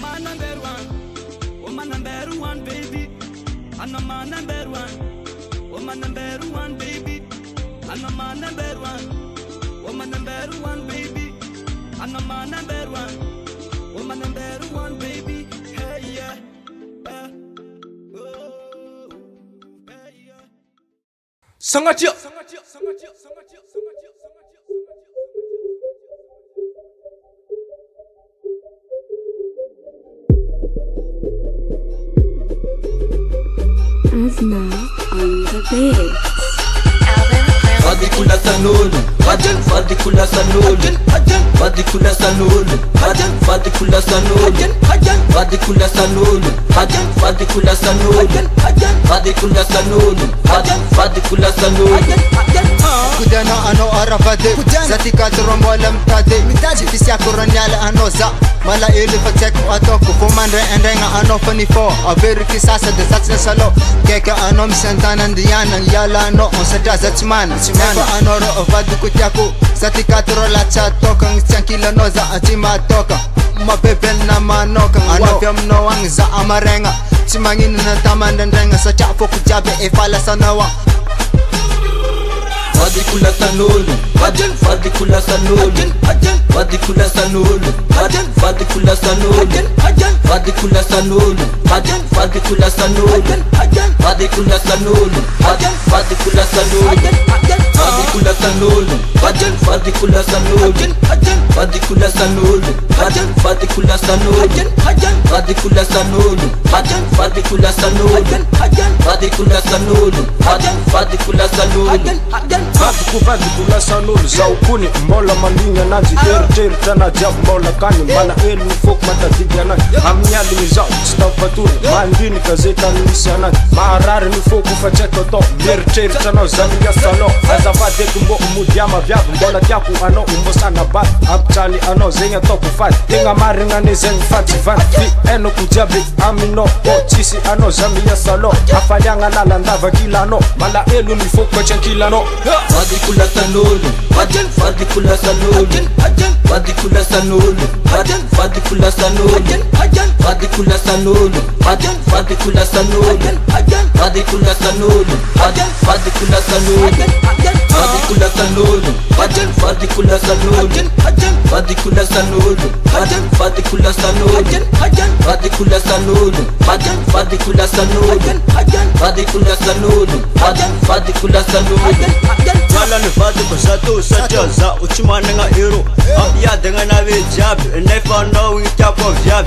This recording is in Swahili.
my number one. Oh, my number one, baby. I know my number one. Oh, my number one, baby. I know my number one. Oh, my number one, baby. I know my number one. Oh, my number one, baby. Hey, yeah. Sangatia. Asma on the beat. Vadikula sanulu, vadikula sanulu, vadikula sanulu, vadikula sanulu, vadikula sanulu, vadikula sanulu, vadikula sanulu, vadikula sanulu. Kudana ano arafade, zatika turombo lamtade, chifisia kuranyala ano za, mala ili fateku atoko, kumandre endenga ano fanifo, averi kisasa de zatse salo, keka ano msentana ndiyana, yala ano onseta zatimana, eko anoro ovadu kutyaku, zatika turola chatoka, ngchankila noza achima toka, mabebel na manoka, anofya mno wangza amarenga, chimangini na tamandendenga, sa chafo kujabe efala sanawa. Vadikula sanulu, vadikula sanulu, vadikula sanulu, vadikula sanulu, vadikula sanulu, vadikula sanulu, vadikula sanulu, vadikula sanulu, vadikula sanulu, vadikula sanulu, vadikula sanulu, vadikula sanulu, vadikula sanulu, vadikula sanulu, vadikula sanulu, vadikula sanulu. Vadikula sanulu za ukuni mbola malinya nazi eri tana jab mbola kani mala elu fok matatidia na amnyali mizao stafaturi mandini kazeta nisana maarare ni fok ufacheko to eri tana zamia salo azavade kumbo umudiama vyabu mbola tiaku ano umbo sana bat abchali ano zenya toku fat tinga maringa ni zengi fati van fi eno kujabi amino o chisi ano zamia salo afanyanga nala ndava kila no mala elu ni fok machankila no. Vadikula sanulu, vadikula sanulu, vadikula sanulu, vadikula sanulu, vadikula sanulu, vadikula sanulu, vadikula sanulu, vadikula sanulu, vadikula sanulu, vadikula sanulu, vadikula sanulu, vadikula sanulu, vadikula sanulu, vadikula sanulu, vadikula sanulu, vadikula sanulu. Wala ni fadi kwa sato sacha za uchimane nga hero Amya denga na we jab never knowing type of jab